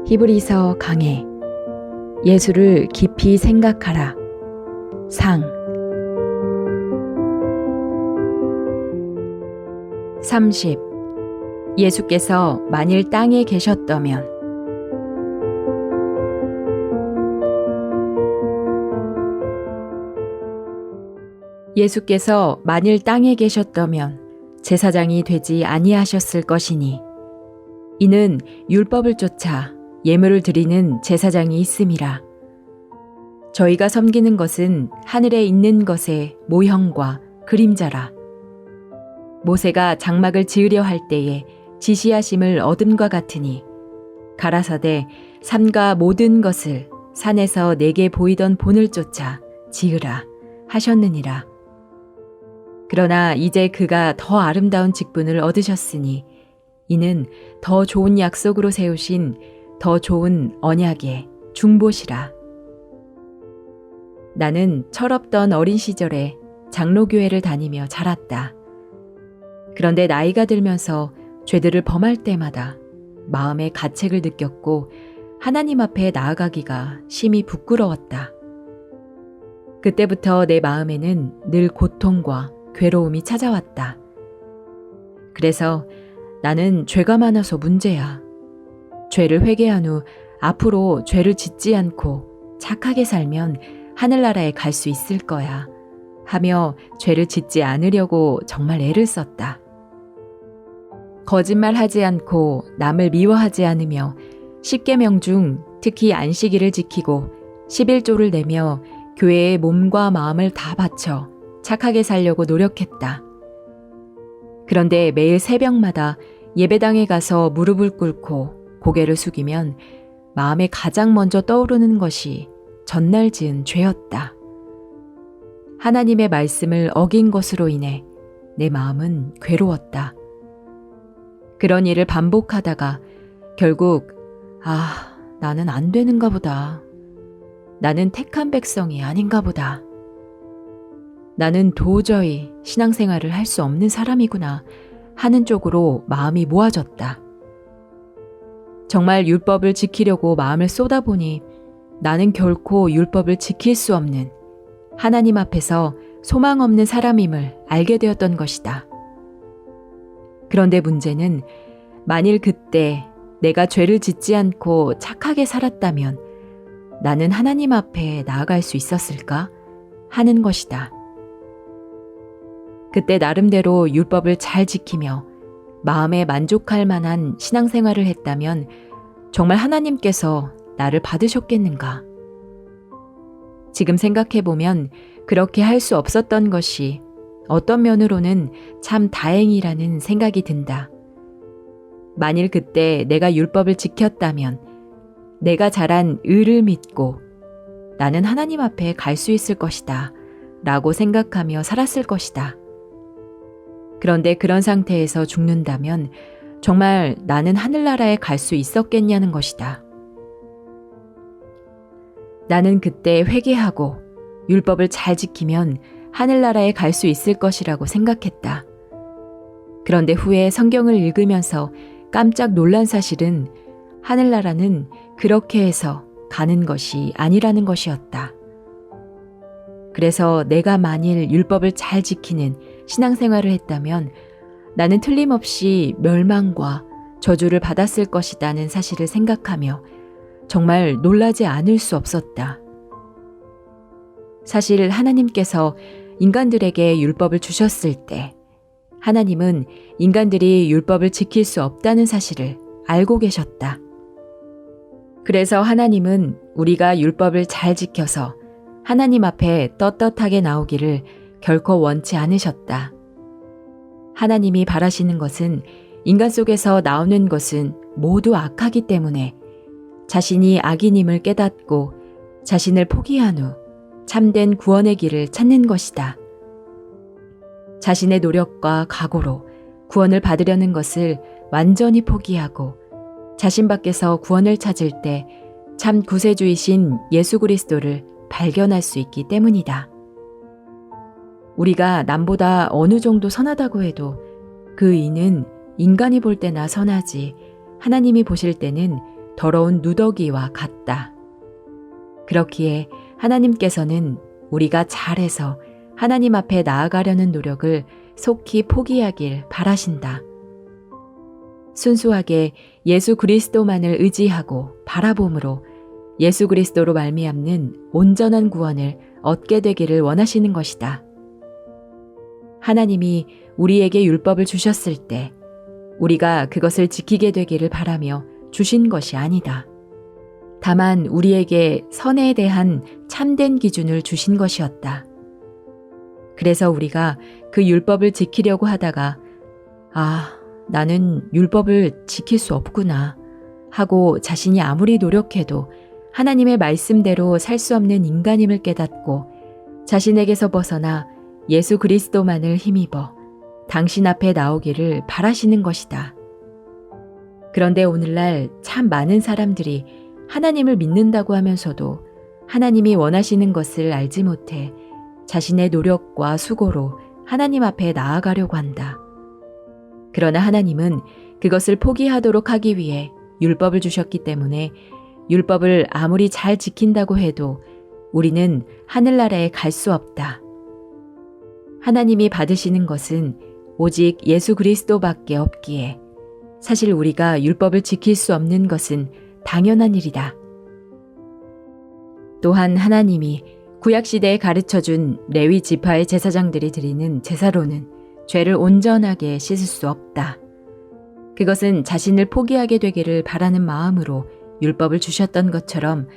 히브리서 강해. 예수를 깊이 생각하라. 상 30. 예수께서 만일 땅에 계셨다면. 예수께서 만일 땅에 계셨다면 제사장이 되지 아니하셨을 것이니 이는 율법을 쫓아 예물을 드리는 제사장이 있음이라. 저희가 섬기는 것은 하늘에 있는 것의 모형과 그림자라. 모세가 장막을 지으려 할 때에 지시하심을 얻음과 같으니 가라사대 산과 모든 것을 산에서 내게 보이던 본을 쫓아 지으라 하셨느니라. 그러나 이제 그가 더 아름다운 직분을 얻으셨으니 이는 더 좋은 약속으로 세우신 더 좋은 언약의 중보시라. 나는 철없던 어린 시절에 장로교회를 다니며 자랐다. 그런데 나이가 들면서 죄들을 범할 때마다 마음의 가책을 느꼈고 하나님 앞에 나아가기가 심히 부끄러웠다. 그때부터 내 마음에는 늘 고통과 괴로움이 찾아왔다. 그래서 나는 죄가 많아서 문제야. 죄를 회개한 후 앞으로 죄를 짓지 않고 착하게 살면 하늘나라에 갈 수 있을 거야 하며 죄를 짓지 않으려고 정말 애를 썼다. 거짓말하지 않고 남을 미워하지 않으며 10계명 중 특히 안식일을 지키고 11조를 내며 교회에 몸과 마음을 다 바쳐 착하게 살려고 노력했다. 그런데 매일 새벽마다 예배당에 가서 무릎을 꿇고 고개를 숙이면 마음에 가장 먼저 떠오르는 것이 전날 지은 죄였다. 하나님의 말씀을 어긴 것으로 인해 내 마음은 괴로웠다. 그런 일을 반복하다가 결국 나는 안 되는가 보다. 나는 택한 백성이 아닌가 보다. 나는 도저히 신앙생활을 할 수 없는 사람이구나 하는 쪽으로 마음이 모아졌다. 정말 율법을 지키려고 마음을 쏟아보니 나는 결코 율법을 지킬 수 없는 하나님 앞에서 소망 없는 사람임을 알게 되었던 것이다. 그런데 문제는 만일 그때 내가 죄를 짓지 않고 착하게 살았다면 나는 하나님 앞에 나아갈 수 있었을까 하는 것이다. 그때 나름대로 율법을 잘 지키며 마음에 만족할 만한 신앙생활을 했다면 정말 하나님께서 나를 받으셨겠는가? 지금 생각해보면 그렇게 할 수 없었던 것이 어떤 면으로는 참 다행이라는 생각이 든다. 만일 그때 내가 율법을 지켰다면 내가 잘한 의를 믿고 나는 하나님 앞에 갈 수 있을 것이다 라고 생각하며 살았을 것이다. 그런데 그런 상태에서 죽는다면 정말 나는 하늘나라에 갈 수 있었겠냐는 것이다. 나는 그때 회개하고 율법을 잘 지키면 하늘나라에 갈 수 있을 것이라고 생각했다. 그런데 후에 성경을 읽으면서 깜짝 놀란 사실은 하늘나라는 그렇게 해서 가는 것이 아니라는 것이었다. 그래서 내가 만일 율법을 잘 지키는 신앙생활을 했다면 나는 틀림없이 멸망과 저주를 받았을 것이라는 사실을 생각하며 정말 놀라지 않을 수 없었다. 사실 하나님께서 인간들에게 율법을 주셨을 때 하나님은 인간들이 율법을 지킬 수 없다는 사실을 알고 계셨다. 그래서 하나님은 우리가 율법을 잘 지켜서 하나님 앞에 떳떳하게 나오기를 결코 원치 않으셨다. 하나님이 바라시는 것은 인간 속에서 나오는 것은 모두 악하기 때문에 자신이 악인임을 깨닫고 자신을 포기한 후 참된 구원의 길을 찾는 것이다. 자신의 노력과 각오로 구원을 받으려는 것을 완전히 포기하고 자신 밖에서 구원을 찾을 때 참 구세주이신 예수 그리스도를 발견할 수 있기 때문이다. 우리가 남보다 어느 정도 선하다고 해도 그 이는 인간이 볼 때나 선하지 하나님이 보실 때는 더러운 누더기와 같다. 그렇기에 하나님께서는 우리가 잘해서 하나님 앞에 나아가려는 노력을 속히 포기하길 바라신다. 순수하게 예수 그리스도만을 의지하고 바라봄으로 예수 그리스도로 말미암는 온전한 구원을 얻게 되기를 원하시는 것이다. 하나님이 우리에게 율법을 주셨을 때 우리가 그것을 지키게 되기를 바라며 주신 것이 아니다. 다만 우리에게 선에 대한 참된 기준을 주신 것이었다. 그래서 우리가 그 율법을 지키려고 하다가 나는 율법을 지킬 수 없구나 하고 자신이 아무리 노력해도 하나님의 말씀대로 살 수 없는 인간임을 깨닫고 자신에게서 벗어나 예수 그리스도만을 힘입어 당신 앞에 나오기를 바라시는 것이다. 그런데 오늘날 참 많은 사람들이 하나님을 믿는다고 하면서도 하나님이 원하시는 것을 알지 못해 자신의 노력과 수고로 하나님 앞에 나아가려고 한다. 그러나 하나님은 그것을 포기하도록 하기 위해 율법을 주셨기 때문에 율법을 아무리 잘 지킨다고 해도 우리는 하늘나라에 갈 수 없다. 하나님이 받으시는 것은 오직 예수 그리스도밖에 없기에 사실 우리가 율법을 지킬 수 없는 것은 당연한 일이다. 또한 하나님이 구약시대에 가르쳐준 레위 지파의 제사장들이 드리는 제사로는 죄를 온전하게 씻을 수 없다. 그것은 자신을 포기하게 되기를 바라는 마음으로 율법을 주셨던 것처럼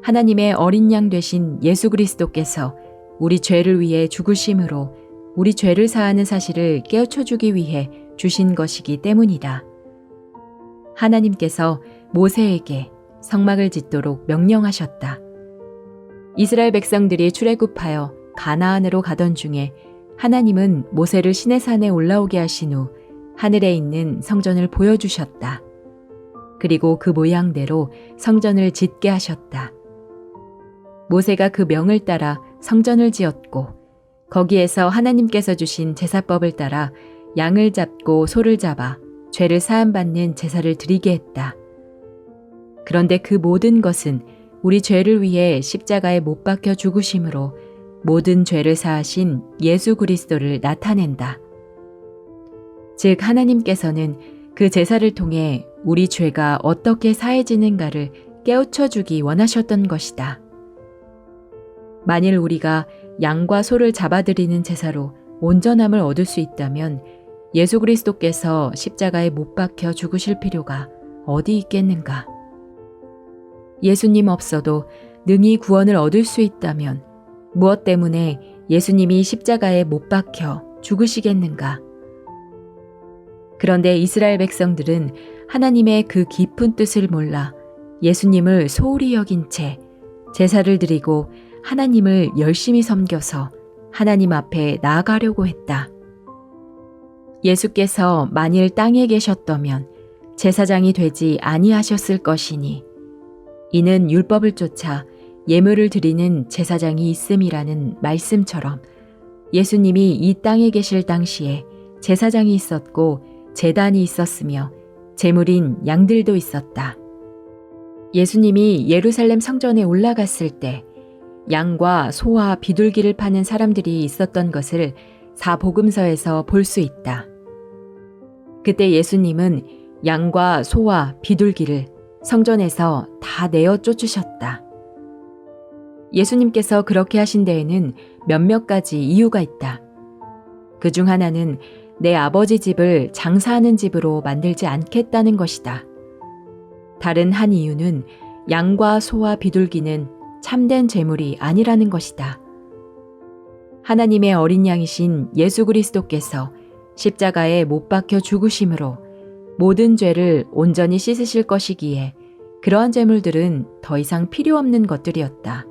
하나님의 어린 양 되신 예수 그리스도께서 우리 죄를 위해 죽으심으로 우리 죄를 사하는 사실을 깨우쳐 주기 위해 주신 것이기 때문이다. 하나님께서 모세에게 성막을 짓도록 명령하셨다. 이스라엘 백성들이 출애굽하여 가나안으로 가던 중에 하나님은 모세를 시내산에 올라오게 하신 후 하늘에 있는 성전을 보여주셨다. 그리고 그 모양대로 성전을 짓게 하셨다. 모세가 그 명을 따라 성전을 지었고 거기에서 하나님께서 주신 제사법을 따라 양을 잡고 소를 잡아 죄를 사함받는 제사를 드리게 했다. 그런데 그 모든 것은 우리 죄를 위해 십자가에 못 박혀 죽으심으로 모든 죄를 사하신 예수 그리스도를 나타낸다. 즉 하나님께서는 그 제사를 통해 우리 죄가 어떻게 사해지는가를 깨우쳐 주기 원하셨던 것이다. 만일 우리가 양과 소를 잡아드리는 제사로 온전함을 얻을 수 있다면 예수 그리스도께서 십자가에 못 박혀 죽으실 필요가 어디 있겠는가? 예수님 없어도 능히 구원을 얻을 수 있다면 무엇 때문에 예수님이 십자가에 못 박혀 죽으시겠는가? 그런데 이스라엘 백성들은 하나님의 그 깊은 뜻을 몰라 예수님을 소홀히 여긴 채 제사를 드리고 하나님을 열심히 섬겨서 하나님 앞에 나아가려고 했다. 예수께서 만일 땅에 계셨다면 제사장이 되지 아니하셨을 것이니 이는 율법을 쫓아 예물을 드리는 제사장이 있음이라는 말씀처럼 예수님이 이 땅에 계실 당시에 제사장이 있었고 제단이 있었으며 제물인 양들도 있었다. 예수님이 예루살렘 성전에 올라갔을 때 양과 소와 비둘기를 파는 사람들이 있었던 것을 사복음서에서 볼 수 있다. 그때 예수님은 양과 소와 비둘기를 성전에서 다 내어 쫓으셨다. 예수님께서 그렇게 하신 데에는 몇몇 가지 이유가 있다. 그중 하나는 내 아버지 집을 장사하는 집으로 만들지 않겠다는 것이다. 다른 한 이유는 양과 소와 비둘기는 참된 제물이 아니라는 것이다. 하나님의 어린 양이신 예수 그리스도께서 십자가에 못 박혀 죽으심으로 모든 죄를 온전히 씻으실 것이기에 그러한 제물들은 더 이상 필요 없는 것들이었다.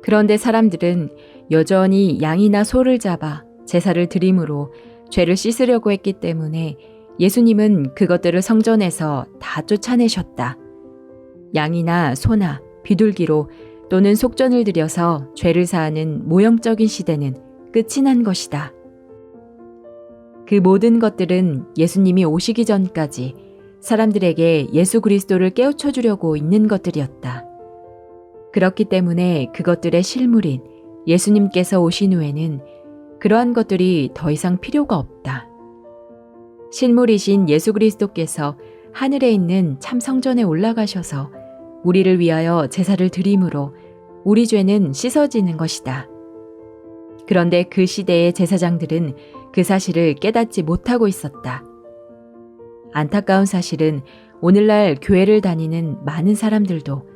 그런데 사람들은 여전히 양이나 소를 잡아 제사를 드림으로 죄를 씻으려고 했기 때문에 예수님은 그것들을 성전에서 다 쫓아내셨다. 양이나 소나 비둘기로 또는 속전을 들여서 죄를 사하는 모형적인 시대는 끝이 난 것이다. 그 모든 것들은 예수님이 오시기 전까지 사람들에게 예수 그리스도를 깨우쳐 주려고 있는 것들이었다. 그렇기 때문에 그것들의 실물인 예수님께서 오신 후에는 그러한 것들이 더 이상 필요가 없다. 실물이신 예수 그리스도께서 하늘에 있는 참 성전에 올라가셔서 우리를 위하여 제사를 드림으로 우리 죄는 씻어지는 것이다. 그런데 그 시대의 제사장들은 그 사실을 깨닫지 못하고 있었다. 안타까운 사실은 오늘날 교회를 다니는 많은 사람들도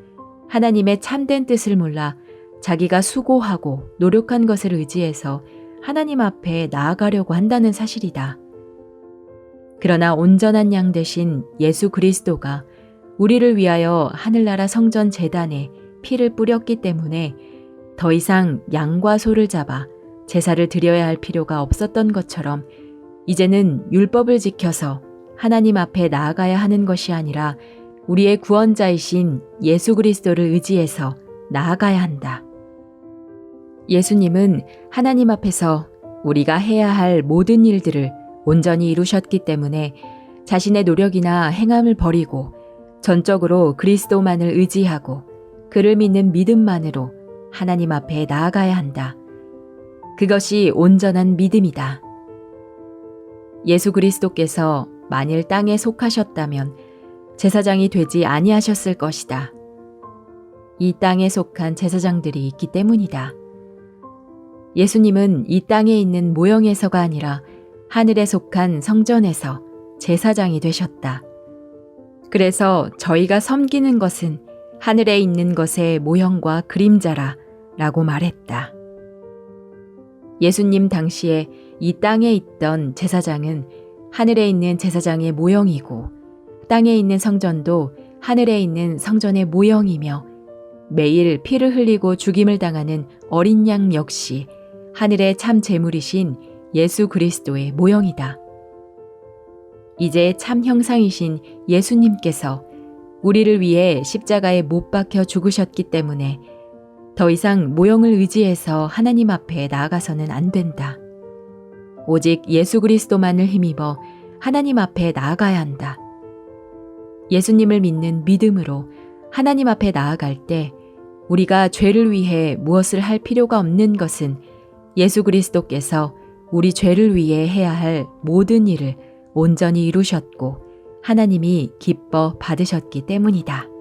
하나님의 참된 뜻을 몰라 자기가 수고하고 노력한 것을 의지해서 하나님 앞에 나아가려고 한다는 사실이다. 그러나 온전한 양 되신 예수 그리스도가 우리를 위하여 하늘나라 성전 제단에 피를 뿌렸기 때문에 더 이상 양과 소를 잡아 제사를 드려야 할 필요가 없었던 것처럼 이제는 율법을 지켜서 하나님 앞에 나아가야 하는 것이 아니라 우리의 구원자이신 예수 그리스도를 의지해서 나아가야 한다. 예수님은 하나님 앞에서 우리가 해야 할 모든 일들을 온전히 이루셨기 때문에 자신의 노력이나 행함을 버리고 전적으로 그리스도만을 의지하고 그를 믿는 믿음만으로 하나님 앞에 나아가야 한다. 그것이 온전한 믿음이다. 예수 그리스도께서 만일 땅에 속하셨다면 제사장이 되지 아니하셨을 것이다. 이 땅에 속한 제사장들이 있기 때문이다. 예수님은 이 땅에 있는 모형에서가 아니라 하늘에 속한 성전에서 제사장이 되셨다. 그래서 저희가 섬기는 것은 하늘에 있는 것의 모형과 그림자라 라고 말했다. 예수님 당시에 이 땅에 있던 제사장은 하늘에 있는 제사장의 모형이고 땅에 있는 성전도 하늘에 있는 성전의 모형이며 매일 피를 흘리고 죽임을 당하는 어린 양 역시 하늘의 참 제물이신 예수 그리스도의 모형이다. 이제 참 형상이신 예수님께서 우리를 위해 십자가에 못 박혀 죽으셨기 때문에 더 이상 모형을 의지해서 하나님 앞에 나아가서는 안 된다. 오직 예수 그리스도만을 힘입어 하나님 앞에 나아가야 한다. 예수님을 믿는 믿음으로 하나님 앞에 나아갈 때 우리가 죄를 위해 무엇을 할 필요가 없는 것은 예수 그리스도께서 우리 죄를 위해 해야 할 모든 일을 온전히 이루셨고 하나님이 기뻐 받으셨기 때문이다.